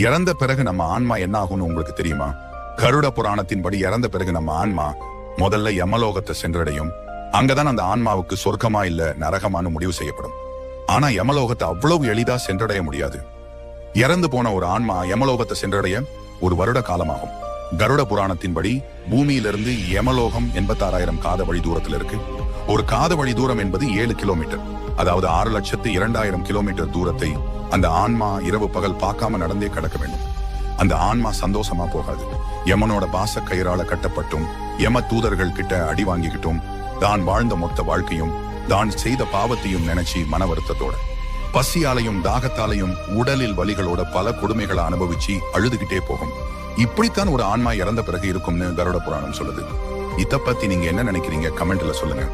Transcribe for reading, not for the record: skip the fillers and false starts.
இறந்த பிறகு நம்ம ஆன்மா என்ன ஆகும்னு உங்களுக்கு தெரியுமா? கருட புராணத்தின்படி இறந்த பிறகு நம்ம ஆன்மா முதல்ல யமலோகத்தை சென்றடையும். அங்கதான் அந்த ஆன்மாவுக்கு சொர்க்கமா இல்ல நரகமானு முடிவு செய்யப்படும். ஆனா யமலோகத்தை அவ்வளவு எளிதா சென்றடைய முடியாது. இறந்து போன ஒரு ஆன்மா யமலோகத்தை சென்றடைய 1 வருட காலமாகும். கருட புராணத்தின்படி பூமியிலிருந்து யமலோகம் 86,000 காத வழி தூரத்தில் இருக்கு. ஒரு காத வழி தூரம் என்பது 7 கிலோமீட்டர். அதாவது 6,02,000 கிலோமீட்டர் தூரத்தை அந்த ஆன்மா இரவு பகல் பார்க்காம நடந்தே கடக்க வேண்டும். அந்த ஆன்மா சந்தோஷமா போகாது. யமனோட பாச கயிறால கட்டப்பட்டும் யம தூதர்கள் கிட்ட அடி வாங்கிக்கிட்டும் தான் வாழ்ந்த மொத்த வாழ்க்கையும் தான் செய்த பாவத்தையும் நினைச்சு மன வருத்தத்தோட பசியாலையும் தாகத்தாலையும் உடலில் வலிகளோட பல கொடுமைகளை அனுபவிச்சு அழுதுகிட்டே போகும். இப்படித்தான் ஒரு ஆன்மா இறந்த பிறகு இருக்கும்னு கருட புராணம் சொல்லுது. இத பத்தி நீங்க என்ன நினைக்கிறீங்க? கமெண்ட்ல சொல்லுங்க.